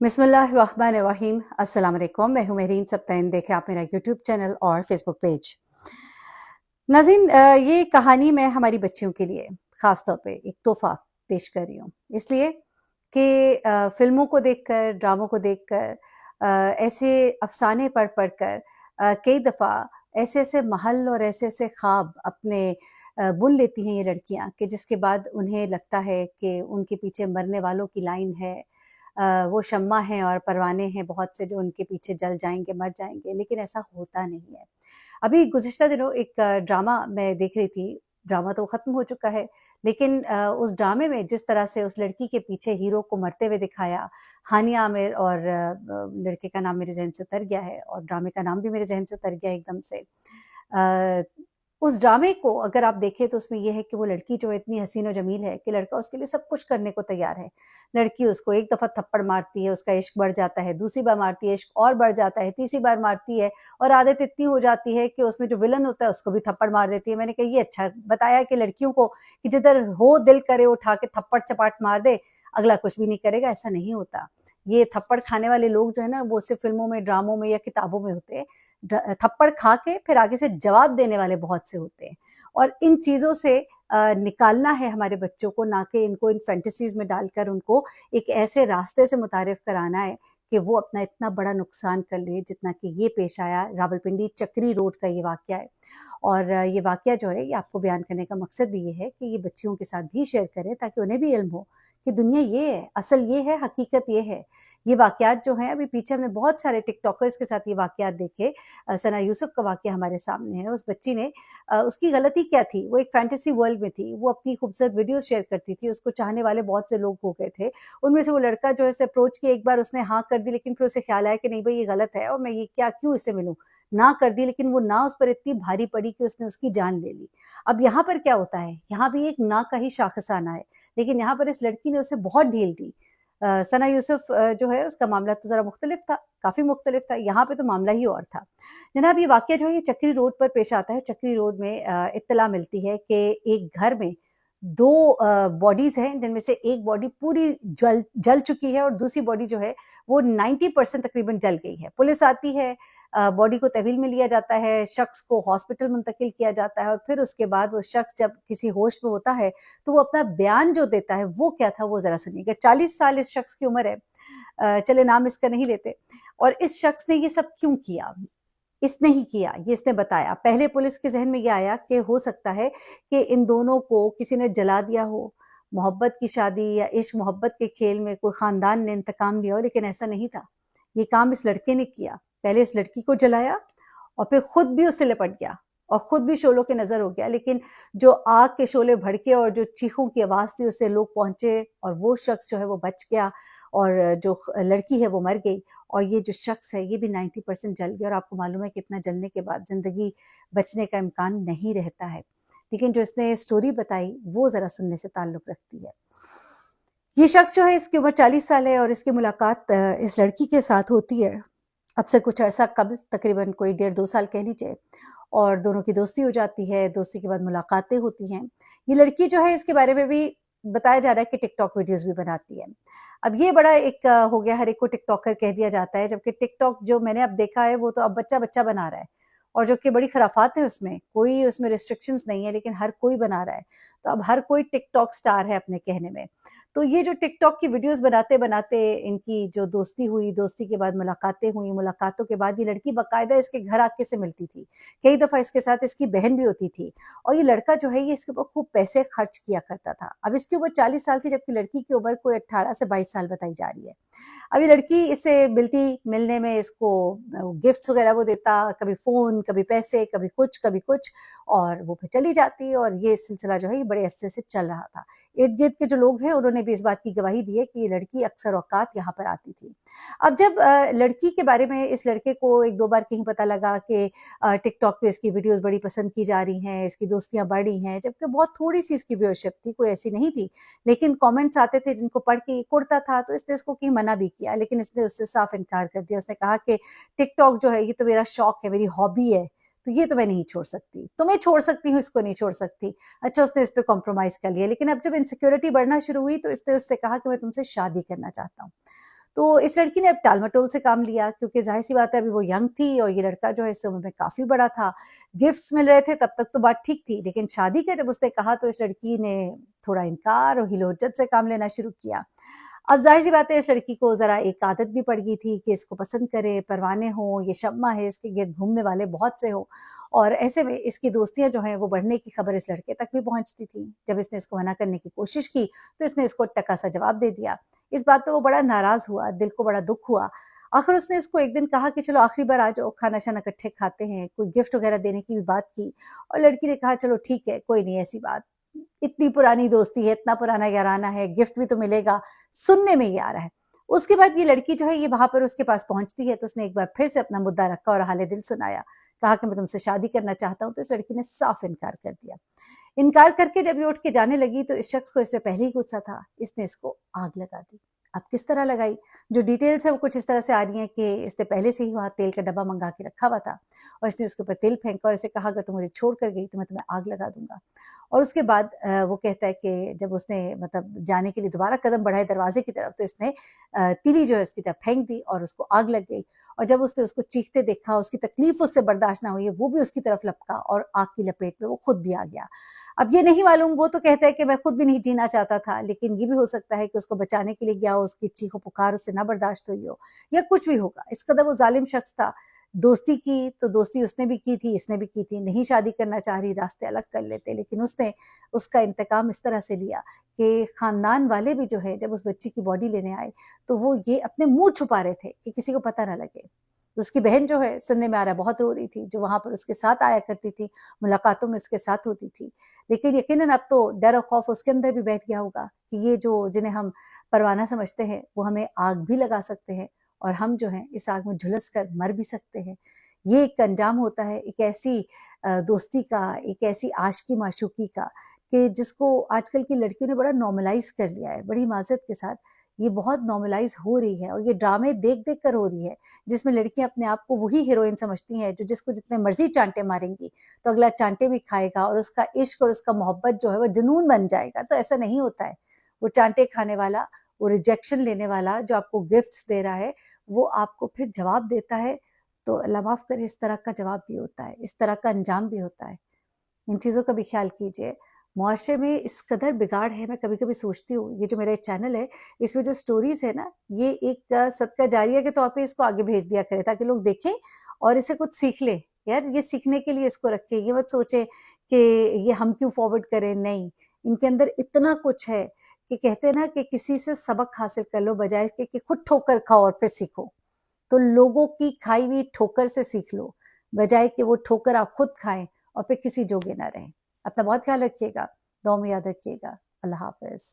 बिस्मिल्लाहिर्रहमानिर्रहीम। अस्सलाम वालेकुम। मैं हूं मेहरीन सब्तैन। देखें आप मेरा यूट्यूब चैनल और फेसबुक पेज। नाज़रीन, ये कहानी मैं हमारी बच्चियों के लिए ख़ास तौर पे एक तोहफ़ा पेश कर रही हूँ, इसलिए कि फ़िल्मों को देखकर, ड्रामों को देखकर, ऐसे अफ़साने पढ़ कर कई दफ़ा ऐसे-ऐसे महल और ऐसे-ऐसे ख़्वाब अपने बुन लेती हैं ये लड़कियाँ कि जिसके बाद उन्हें लगता है कि उनके पीछे मरने वालों की लाइन है। वो शम्मा हैं और परवाने हैं बहुत से जो उनके पीछे जल जाएँगे, मर जाएँगे, लेकिन ऐसा होता नहीं है। अभी गुज़िश्ता दिनों एक ड्रामा मैं देख रही थी। ड्रामा तो ख़त्म हो चुका है, लेकिन उस ड्रामे में जिस तरह से उस लड़की के पीछे हीरो को मरते हुए दिखाया, हानिया आमिर, और लड़के का नाम मेरे ज़हन से उतर गया है और ड्रामे का नाम भी मेरे ज़हन से उतर गया है एकदम से। अ, उस ड्रामे को अगर आप देखें तो उसमें ये है कि वो लड़की जो है इतनी हसीन और जमील है कि लड़का उसके लिए सब कुछ करने को तैयार है। लड़की उसको एक दफ़ा थप्पड़ मारती है, उसका इश्क बढ़ जाता है, दूसरी बार मारती है, इश्क और बढ़ जाता है, तीसरी बार मारती है और आदत इतनी हो जाती है कि उसमें जो विलन होता है उसको भी थप्पड़ मार देती है। मैंने कहा ये अच्छा बताया कि लड़कियों को कि जिधर हो दिल करे उठा के थप्पड़ चपाट मार दे, अगला कुछ भी नहीं करेगा, ऐसा नहीं होता। ये थप्पड़ खाने वाले लोग जो है ना वो सिर्फ़ फ़िल्मों में, ड्रामों में या किताबों में होते हैं। थप्पड़ खा के फिर आगे से जवाब देने वाले बहुत से होते हैं, और इन चीज़ों से निकालना है हमारे बच्चों को, ना कि इनको इन फैंटेसीज़ में डालकर उनको एक ऐसे रास्ते से मुतारिफ कराना है कि वो अपना इतना बड़ा नुकसान कर ले जितना कि ये पेश आया। रावलपिंडी चक्री रोड का ये वाक़या है, और ये वाक़या जो है ये आपको बयान करने का मकसद भी ये है कि ये बच्चियों के साथ भी शेयर करें ताकि उन्हें भी इल्म हो कि दुनिया ये है, असल ये है, हकीकत ये है। ये वाक़यात जो हैं, अभी पीछे हमने बहुत सारे टिकटॉकर्स के साथ ये वाक़यात देखे। सना यूसुफ का वाक़या हमारे सामने है। उस बच्ची ने उसकी गलती क्या थी? वो एक फैंटेसी वर्ल्ड में थी। वो अपनी खूबसूरत वीडियोज़ शेयर करती थी, उसको चाहने वाले बहुत से लोग हो गए थे। उनमें से वो लड़का जो है उसे अप्रोच किया, एक बार उसने हाँ कर दी, लेकिन फिर उसे ख़्याल आया कि नहीं भई ये गलत है और मैं ये क्या क्यों इससे मिलूँ? ना कर दी, लेकिन वो ना उस पर इतनी भारी पड़ी कि उसने उसकी जान ले ली। अब यहाँ पर क्या होता है? यहाँ भी एक ना का ही शाखसाना है, लेकिन यहाँ पर इस लड़की ने उसे बहुत ढील दी। सना यूसुफ जो है उसका मामला तो ज़रा मुख्तलिफ था, काफ़ी मुख्तलिफ था, यहाँ पे तो मामला ही और था। जनाब ये वाक़या जो है ये चक्री रोड पर पेश आता है। चक्री रोड में इत्तला मिलती है कि एक घर में 2 बॉडीज़ हैं, जिनमें से एक बॉडी पूरी जल जल चुकी है और दूसरी बॉडी जो है वो 90% तकरीबन जल गई है। पुलिस आती है, बॉडी को तहवील में लिया जाता है, शख्स को हॉस्पिटल मुंतकिल किया जाता है और फिर उसके बाद वो शख्स जब किसी होश में होता है तो वो अपना बयान जो देता है वो क्या था वो ज़रा सुनिएगा। 40 साल इस शख्स की उम्र है। चलिए नाम इसका नहीं लेते। और इस शख्स ने ये सब क्यों किया? इसने ही किया, ये इसने बताया। पहले पुलिस के ज़हन में ये आया कि हो सकता है कि इन दोनों को किसी ने जला दिया हो, मोहब्बत की शादी या इश्क मोहब्बत के खेल में कोई ख़ानदान ने इंतकाम लिया हो, लेकिन ऐसा नहीं था। ये काम इस लड़के ने किया। पहले इस लड़की को जलाया और फिर खुद भी उससे लिपट गया और खुद भी शोलों के नज़र हो गया, लेकिन जो आग के शोले भड़के और जो चीखों की आवाज़ थी उससे लोग पहुँचे और वो शख्स जो है वो बच गया और जो लड़की है वो मर गई और ये जो शख्स है ये भी 90% जल गया। और आपको मालूम है कि इतना जलने के बाद ज़िंदगी बचने का इम्कान नहीं रहता है। लेकिन जो इसने स्टोरी बताई वो ज़रा सुनने से ताल्लुक़ रखती है। ये शख्स जो है इसकी उम्र 40 साल है और इसकी मुलाकात इस लड़की के साथ होती है अब से कुछ अरसा कबल, तकरीबन कोई 1.5-2 साल कह लीजिए, और दोनों की दोस्ती हो जाती है। दोस्ती के बाद मुलाकातें होती हैं। ये लड़की जो है इसके बारे में भी बताया जा रहा है कि टिकटॉक वीडियोज़ भी बनाती है। अब ये बड़ा एक हो गया, हर एक को टिकटॉकर कह दिया जाता है, जबकि टिकटॉक जो मैंने अब देखा है वो तो अब बच्चा-बच्चा बना रहा है और जो कि बड़ी खराफ़ात है उसमें, कोई उसमें रिस्ट्रिक्शंस नहीं है, लेकिन हर कोई बना रहा है। तो अब हर कोई टिकटॉक स्टार है अपने कहने में। तो ये जो टिकटॉक की वीडियोज़ बनाते-बनाते इनकी जो दोस्ती हुई, दोस्ती के बाद मुलाकातें हुई, मुलाकातों के बाद ये लड़की बाकायदा इसके घर आके से मिलती थी। कई दफ़ा इसके साथ इसकी बहन भी होती थी और ये लड़का जो है ये इसके ऊपर खूब पैसे खर्च किया करता था। अब इसकी उम्र 40 साल थी, जबकि लड़की की उम्र कोई 18 से 22 साल बताई जा रही है। अब ये लड़की इससे मिलने में इसको गिफ्ट्स वगैरह वो देता, कभी फ़ोन, कभी पैसे, कभी कुछ, और वो फिर चली जाती और ये सिलसिला जो है ये बड़े अरसे से चल रहा था। इर्द-गिर्द के जो लोग हैं उन्होंने भी इस बात की गवाही दी है कि ये लड़की अक्सर औकात यहाँ पर आती थी। अब जब लड़की के बारे में इस लड़के को 1-2 बार कहीं पता लगा कि टिकटॉक पे इसकी वीडियोज़ बड़ी पसंद की जा रही हैं, इसकी दोस्तियाँ बढ़ रही हैं, जबकि बहुत थोड़ी-सी इसकी व्यूअरशिप थी, कोई ऐसी नहीं थी। लेकिन कमेंट्स आते थे जिनको पढ़ के ये कुढ़ता था, तो इसने इसको कहीं मना भी किया, लेकिन इसने उससे साफ इनकार कर दिया। उसने कहा कि टिकटॉक जो है ये तो मेरा शौक है, मेरी हॉबी है, तो ये तो मैं नहीं छोड़ सकती। तुम्हें छोड़ सकती हूँ, इसको नहीं छोड़ सकती। अच्छा, उसने इस पे कॉम्प्रोमाइज़ कर लिया, लेकिन अब जब इनसिक्योरिटी बढ़ना शुरू हुई तो इसने उससे कहा कि मैं तुमसे शादी करना चाहता हूँ। तो इस लड़की ने अब टाल-मटोल से काम लिया, क्योंकि ज़ाहिर-सी बात है अभी वो यंग थी और ये लड़का जो है इस उम्र में काफ़ी बड़ा था। गिफ्ट्स मिल रहे थे तब तक तो बात ठीक थी, लेकिन शादी का जब उसने कहा तो इस लड़की ने थोड़ा इनकार और हिलोज़त से काम लेना शुरू किया। अब ज़ाहिर-सी बात है इस लड़की को ज़रा एक आदत भी पड़ गई थी कि इसको पसंद करे, परवाने हों, ये शम्मा है, इसके गिर्द घूमने वाले बहुत से हों, और ऐसे में इसकी दोस्तियाँ जो हैं वो बढ़ने की खबर इस लड़के तक भी पहुँचती थी। जब इसने इसको मना करने की कोशिश की, तो इसने इसको टका सा जवाब दे दिया। इस बात पे वो बड़ा नाराज़ हुआ, दिल को बड़ा दुःख हुआ। आखिर उसने इसको एक दिन कहा कि चलो आखिरी बार आ जाओ, खाना-शाना इकट्ठे खाते हैं, कोई गिफ्ट वगैरह देने की भी बात की, और लड़की ने कहा चलो ठीक है, कोई नहीं ऐसी बात। इतनी पुरानी दोस्ती है, इतना पुराना याराना है, गिफ्ट भी तो मिलेगा, सुनने में ये आ रहा है। उसके बाद ये लड़की जो है ये वहाँ पर उसके पास पहुँचती है, तो उसने एक बार फिर से अपना मुद्दा रखा और हाल-ए-दिल सुनाया। कहा कि मैं तुमसे शादी करना चाहता हूँ, तो इस लड़की ने साफ इनकार कर दिया। इनकार करके जब ये उठ के जाने लगी तो इस शख्स को इस पे पहले ही गुस्सा था, इसने इसको आग लगा दी। अब किस तरह लगाई? जो डिटेल्स है वो कुछ इस तरह से आ रही हैं कि इसने पहले से ही वहाँ तेल का डब्बा मँगा के रखा हुआ था और इसने उसके ऊपर तेल फेंका और इसे कहा अगर तुम मुझे छोड़ कर गई तो मैं तुम्हें आग लगा दूँगा। और उसके बाद वो कहता है कि जब उसने मतलब जाने के लिए दोबारा कदम बढ़ाए दरवाज़े की तरफ, तो इसने तीली जो है उसकी तरफ फेंक दी और उसको आग लग गई। और जब उसने उसको चीखते देखा, उसकी तकलीफ़ उससे बर्दाश्त ना हुई, वो भी उसकी तरफ लपका और आग की लपेट में वो खुद भी आ गया। अब ये नहीं मालूम, वो तो कहता है कि मैं खुद भी नहीं जीना चाहता था, लेकिन ये भी हो सकता है कि उसको बचाने के लिए गया हो, उसकी चीखो-पुकार उससे ना बर्दाश्त हुई हो, या कुछ भी होगा। इस कदर वो ज़ालिम शख्स था। दोस्ती की तो दोस्ती उसने भी की थी, इसने भी की थी। नहीं शादी करना चाह रही, रास्ते अलग कर लेते, लेकिन उसने उसका इंतकाम इस तरह से लिया कि ख़ानदान वाले भी जो है जब उस बच्ची की बॉडी लेने आए, तो वो ये अपने मुँह छुपा रहे थे कि किसी को पता ना लगे। उसकी बहन जो है सुनने में आ रहा है बहुत रो रही थी, जो वहाँ पर उसके साथ आया करती थी, मुलाकातों में उसके साथ होती थी। लेकिन यकीनन अब तो डर और खौफ उसके अंदर भी बैठ गया होगा कि ये जो जिन्हें हम परवाना समझते हैं, वो हमें आग भी लगा सकते हैं और हम जो हैं इस आग में झुलस कर मर भी सकते हैं। ये एक अंजाम होता है एक ऐसी दोस्ती का, एक ऐसी आशिकी-माशूकी का कि जिसको आजकल की लड़कियों ने बड़ा नॉर्मलाइज़ कर लिया है, बड़ी माज़रत के साथ। ये बहुत नॉर्मलाइज़ हो रही है और ये ड्रामे देख-देख कर हो रही है, जिसमें लड़कियाँ अपने आप को वही हीरोइन समझती हैं, जो जिसको जितने मर्ज़ी चाँटे मारेंगी, तो अगला चाँटे भी खाएगा और उसका इश्क और उसका मोहब्बत जो है वो जुनून बन जाएगा। तो ऐसा नहीं होता है। वो चाँटे खाने वाला, वो रिजेक्शन लेने वाला जो आपको गिफ्ट्स दे रहा है, वो आपको फिर जवाब देता है, तो अल्लाह माफ़ करे इस तरह का जवाब भी होता है, इस तरह का अंजाम भी होता है। इन चीज़ों का भी ख़्याल कीजिए। मुआशरे में इस कदर बिगाड़ है, मैं कभी-कभी सोचती हूँ, ये जो मेरा एक चैनल है, इसमें जो स्टोरीज़ है ना, ये एक सदका जारिया के तौर पे इसको आगे भेज दिया करें ताकि लोग देखें और इससे कुछ सीख लें। यार ये सीखने के लिए इसको रखें, ये मत सोचें कि ये हम क्यों फॉरवर्ड करें, नहीं। इनके अंदर इतना कुछ है कि कहते हैं ना कि किसी से सबक हासिल कर लो बजाए इसके कि खुद ठोकर खाओ और फिर सीखो। तो लोगों की खाई हुई ठोकर से सीख लो, बजाए कि वो ठोकर आप खुद खाएँ और फिर किसी जोगे ना रहें। अपना बहुत ख़्याल रखिएगा, दुआ में याद रखिएगा। अल्लाह हाफ़िज़।